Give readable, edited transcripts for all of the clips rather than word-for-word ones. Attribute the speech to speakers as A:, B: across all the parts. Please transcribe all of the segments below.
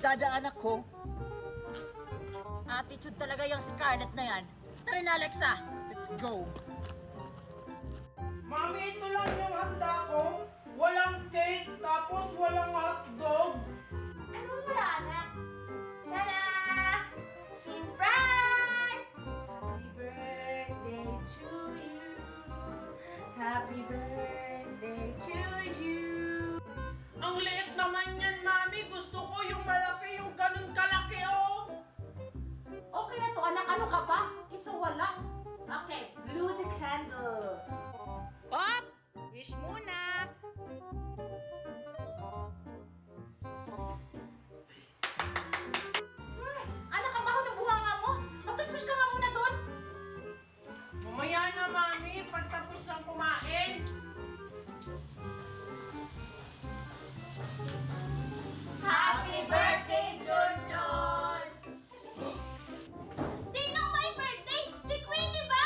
A: pinagdadaanan ko.
B: Attitude talaga yung Scarlett na yan. Tara na, Alexa.
A: Let's go.
C: Mami, ito lang yung handa ko. Walang cake, tapos walang hotdog.
B: Anong wala, anak? Tada! Surprise! Happy birthday to you. Happy birthday to you.
C: Ang liit naman yan, Mami. Gusto ko yung malaki, yung ganun kalaki, oh.
B: Okay na to, anak. Ano ka ba? Isa wala. Okay, blow the candle. Pop! Wish muna! Anak, ang baho ng buhanga mo. Mag-toothbrush ka nga muna doon.
C: Mamaya na, Mami. Pagtapos ng kumain.
B: Happy birthday, Junjun!
D: Sino may birthday? Si Queenie ba?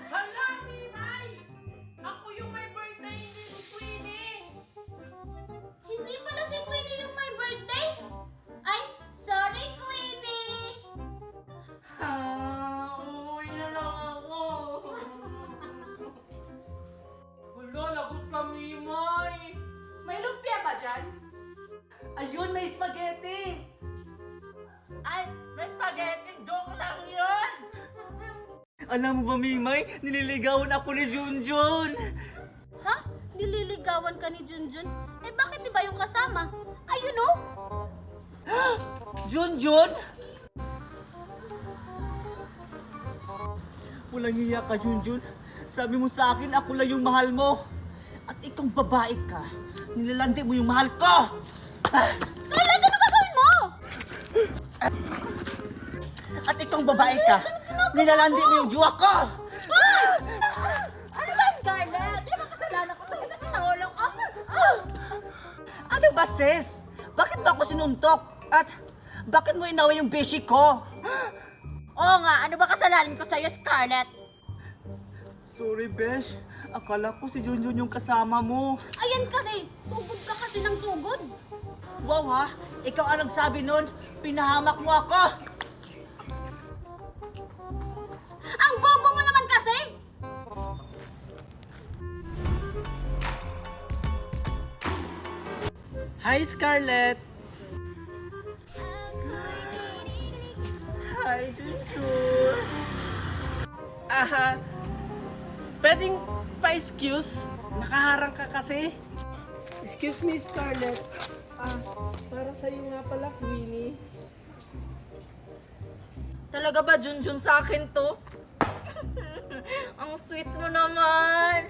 C: Hala, Mimay! Ako yung may birthday, hindi si Queenie.
D: Hindi pala si Queenie yung may birthday? Ay, sorry Queenie!
C: Uuwi na lang ako. Hala, lagot ka, Mimay.
B: May lumpia ba dyan?
A: Ayun, may spaghetti.
B: Ay, may spaghetti. Joke lang yun.
A: Alam mo ba, Mimay? Nililigawan ako ni Junjun.
D: Ha? Nililigawan ka ni Junjun? Eh bakit di ba yung kasama? Ayun oh!
A: Junjun? Walang hiya ka, Junjun. Sabi mo sa akin, ako lang yung mahal mo. At itong babae ka, nilalandi mo yung mahal ko.
D: Scarlett, ano gagawin mo?
A: At itong babae ka, nilalandi mo yung juwa ko.
B: Ano ba, Scarlett? Di ba kasalanan ko sa'yo sa kitahulong ko?
A: Ano ba, sis? Bakit mo ako sinuntok? At bakit mo inaway yung beshi ko?
B: Oo nga, ano ba kasalanan ko sa'yo, Scarlett?
A: Sorry, Besh. Akala ko si Junjun yung kasama mo.
D: Ayan kasi, sugod ka kasi ng sugod.
A: Wow ha, ikaw ang nagsabi nun. Pinahamak mo ako.
D: Ang bobo mo naman kasi!
C: Hi, Scarlett. Hi, Junjun. Pwedeng pa-excuse? Nakaharang ka kasi. Excuse me, Scarlett. Para sa'yo nga pala, Queenie.
B: Talaga ba, Junjun, sa akin to? Ang sweet mo naman.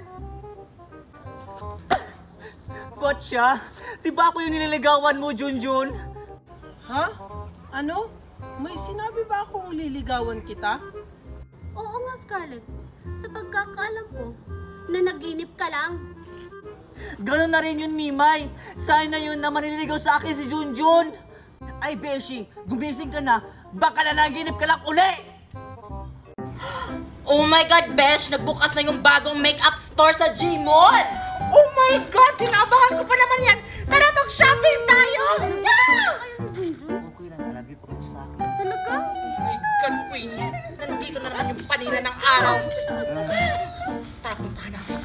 A: Ba't siya? Di ba ako yung nililigawan mo, Junjun?
C: Ha? Ano? May sinabi ba akong liligawan kita?
D: Oo nga, Scarlett. Sa pagkakaalam ko, na naginip ka lang.
A: Ganon na rin yun, Mimay. Sana yun na manililigaw sa akin si Junjun. Ay, Beshi, gumising ka na. Baka nanaginip ka lang uli.
B: Oh my God, Besh! Nagbukas na yung bagong makeup store sa Gmall! Oh my God! Tinabahan ko pa naman yan! Tara, mag-shopping tayo! Yeah!
A: Okay lang, nalabi pa rin sa akin.
D: Talaga?
B: Oh my God, Queenie! Nandito na naman yung panira ng araw! Tara, puntahan natin.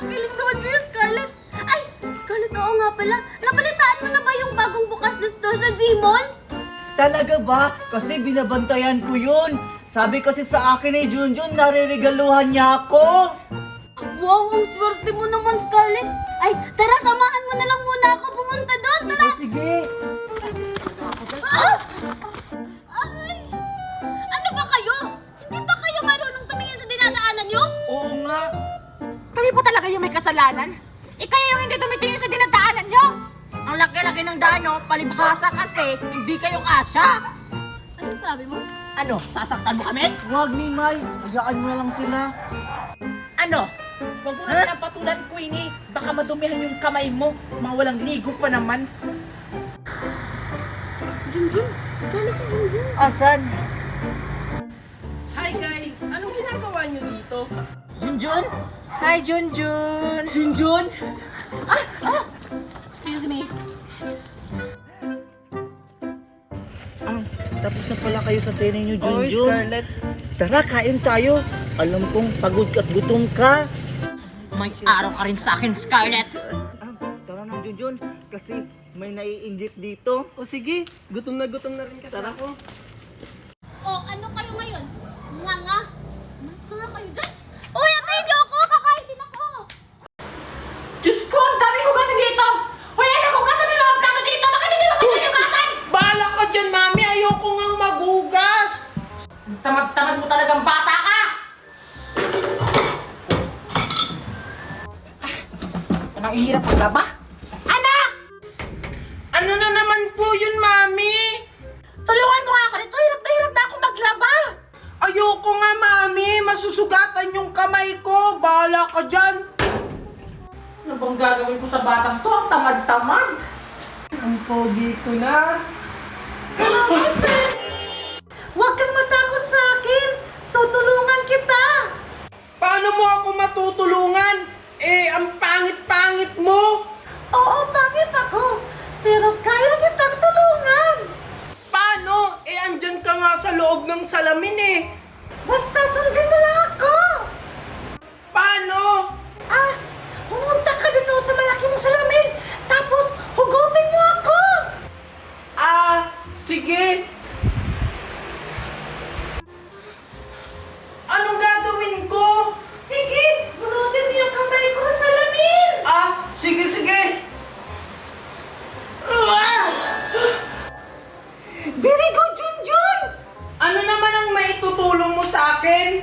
D: Kilig naman mo yung Scarlett. Ay, Scarlett, oo nga pala. Nabalitaan mo na ba yung bagong bukas na store sa Gmall?
A: Talaga ba? Kasi binabantayan ko yun. Sabi kasi sa akin ni Junjun, naririgaluhan niya ako.
D: Wow, ang swerte mo naman, Scarlett. Ay, tara, samahan mo na lang muna ako pumunta doon. Tara!
A: Sige.
D: Ah! Ay! Ano ba kayo? Hindi ba kayo marunong tumingin sa dinadaanan nyo?
A: Oo nga.
B: Kami po talaga yung may kasalanan? Ikaw yung hindi tumitingin sa dinadaanan nyo! Ang laki-laki ng daan nyo, palibhasa kasi hindi kayo kasya!
D: Anong sabi mo?
B: Ano, sasaktan mo kami?
A: Huwag, Mimay. Hayaan mo na lang sila.
B: Ano? Huwag mo na silang patulan, Queenie. Baka madumihan yung kamay mo. Mga walang ligo pa naman.
D: Junjun, Scarlett si Junjun.
A: Asan?
C: Hi guys! Miss, anong ginagawa niyo dito?
B: Junjun? Hi, Junjun!
A: Junjun?
D: Excuse me.
A: Tapos na pala kayo sa training niyo,
C: Oy,
A: Junjun.
C: Scarlett.
A: Tara, kain tayo. Alam kong pagod at gutom ka.
B: May araw ka rin sa akin, Scarlett!
A: Tara na, Junjun. Kasi may naiinggit dito.
C: O sige, gutom na rin kasi
A: Tara.
C: ako.
D: Oh, ano kayo ngayon? Nga. Mas na kayo dyan. Uy, atayin niyo ako! Kakain din ako!
B: Diyos ko, ang dami ko kasi dito! Hoy, anak ko kasi may mga plato dito! Bakit hindi mo pinagagasan?
C: Bahala ka dyan, mami. Ayoko ngang magugas.
B: Tamad-tamad mo talagang bata ka! Anong ihirap paglaba? Anak!
C: Ano na naman po yun, mami?
B: Tulungan mo nga ako dito! Hirap na ako maglaba!
C: Ayoko nga, mami. Masusugatan yung kamay ko. Bahala ka dyan.
B: Ano bang gagawin ko sa batang to? Ang tamad-tamad!
C: Ang pogi ko na.
B: Huwag kang matakot sa akin! Tutulungan kita!
C: Paano mo ako matutulungan? Ang pangit-pangit mo.
B: Oo, bakit ako? Pero kaya kitang tulungan!
C: Paano? Andyan ka nga sa loob ng salamin eh.
B: Basta sundin mo lang ako!
C: Paano?
B: Pumunta ka dun sa malaki mong salamin! Tapos hugutin mo ako!
C: Sige. Anong gagawin ko?
B: Sige! Bunutin mo yung kamay ko sa salamin!
C: Sige.
B: Very good, Junjun!
C: Ano naman ang maitutulong mo sa akin?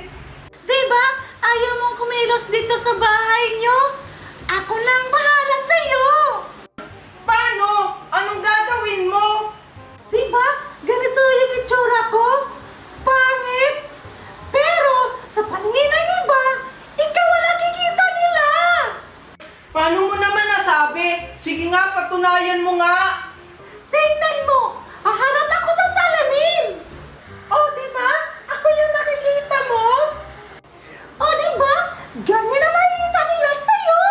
B: Diba? Ayaw mong kumilos dito sa bahay nyo? Ako nang bahala sa'yo!
C: Paano? Anong gagawin mo?
B: Diba? Ganito yung itsura ko? Pangit! Pero sa paningin ng iba, ikaw ang nakikita nila!
C: Paano mo naman nasabi? Sige nga, patunayan mo nga.
B: Tingnan mo! Haharap ako sa salamin! Oh, diba? Ako yung nakikita mo? Oh, diba? Ganyan ang nakikita nila sa'yo!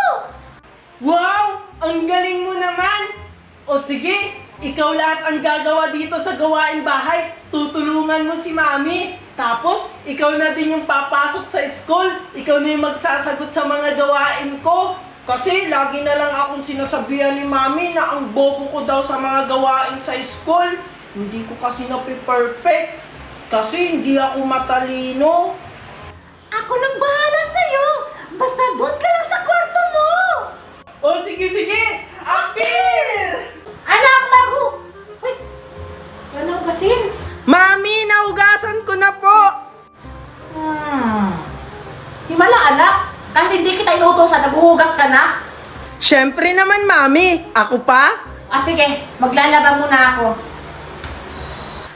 C: Wow! Ang galing mo naman! O sige, ikaw lahat ang gagawa dito sa gawaing bahay. Tutulungan mo si Mami. Tapos, ikaw na din yung papasok sa school. Ikaw na yung magsasagot sa mga gawain ko. Kasi lagi na lang akong sinasabihan ni Mami na ang bobo ko daw sa mga gawain sa school. Hindi ko kasi napi-perfect. Kasi hindi ako matalino.
B: Ako nang bahala sa'yo! Basta doon ka lang sa kwarto mo!
C: O sige! Apir!
B: Anak, bago! Uy! Ano hugasin?
C: Mami, nahugasan ko na po!
B: Himala, anak! Kasi hindi kita inutosan, naghuhugas ka na?
C: Siyempre naman, Mami. Ako pa?
B: Sige, maglalaba muna ako.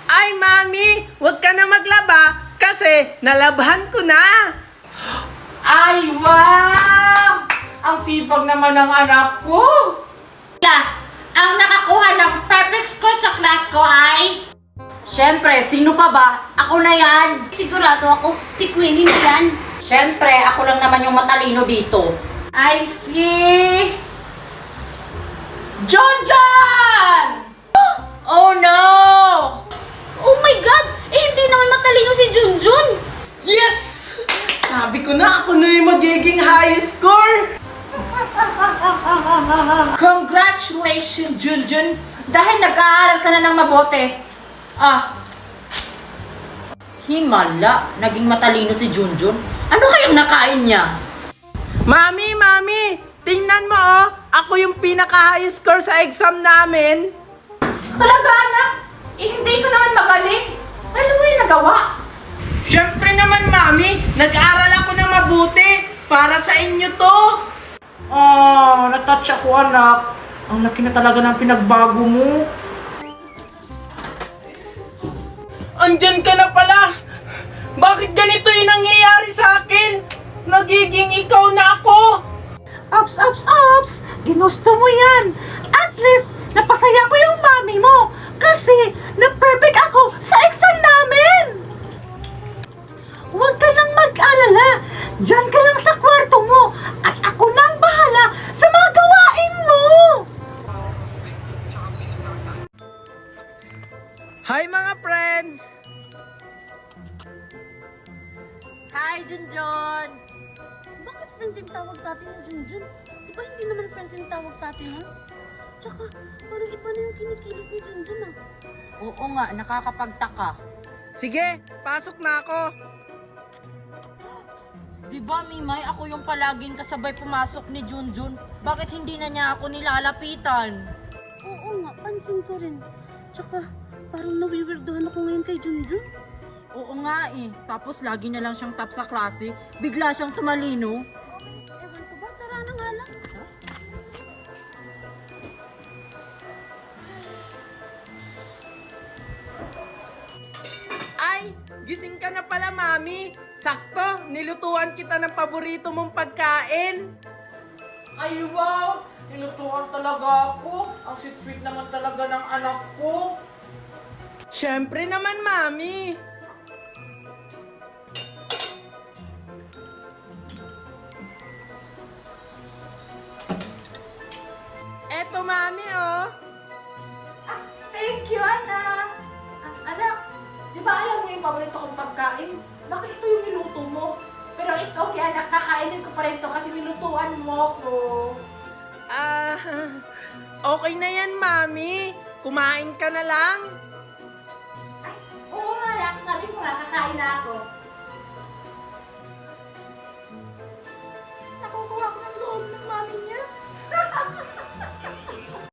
C: Ay, Mami! Huwag ka na maglaba kasi nalabhan ko na!
B: Ay, wow! Ang sipag naman ng anak ko! Class, ang nakakuha ng perfect score sa class ko ay... Siyempre, sino pa ba? Ako na yan!
D: Sigurado ako, si Queenie na yan.
B: Siyempre, ako lang naman yung matalino dito. I see... John! Oh no!
D: Oh my God! Hindi naman matalino si Junjun!
C: Yes! Sabi ko na ako na yung magiging high score!
B: Congratulations, Junjun! Dahil nag-aaral ka na ng mabuti. Himala, naging matalino si Junjun. Ano kayang nakain niya?
C: Mami! Tingnan mo oh! Ako yung pinaka-high score sa exam namin!
B: Talaga, anak? Hindi ko naman magaling. Ano mo yung nagawa?
C: Siyempre naman, Mami! Nag-aral ako na mabuti! Para sa inyo to!
B: Natouch ako, anak. Ang laki na talaga ng pinagbago mo.
C: Andyan ka na pala! Bakit ganito yung nangyayari sa akin? Nagiging ikaw na ako!
B: Ups! Ginusto mo yan. At least, napasaya ko yung mami mo. Kasi, na-perfect ako sa exam namin. Huwag ka na
C: Hi mga friends!
A: Hi, Junjun!
D: Bakit friends yung tawag sa atin ni Junjun? Di ba hindi naman friends yung tawag sa atin nun? Tsaka, parang iba na yung kinikilos ni Junjun ah.
A: Oo nga, nakakapagtaka.
C: Sige, pasok na ako.
A: Di ba, Mimay, ako yung palaging kasabay pumasok ni Junjun? Bakit hindi na niya ako nilalapitan?
D: Oo nga, pansin ko rin. Tsaka, parang nawiwirdohan ako ngayon kay Junjun.
A: Oo nga eh. Tapos lagi na lang siyang top sa klase. Bigla siyang tumalino.
D: Ewan ko ba, tara na nga lang.
C: Ay, gising ka na pala, Mami. Sakto, nilutuan kita ng paborito mong pagkain.
B: Ay, wow! Nilutuan talaga ako. Ang sweet-sweet naman talaga ng anak ko.
C: Siyempre naman, Mami. Eto, Mami, oh.
B: Thank you, anak! Anak, di ba alam mo yung paborito kong pagkain? Bakit ito yung niluto mo? Pero it's okay, anak. Kakainin ko pa rin ito kasi nilutuan mo ko.
C: Ah, okay na yan, Mami. Kumain ka na lang.
B: Ay, oo nga, anak. Sabi ko nga, kakain na ako.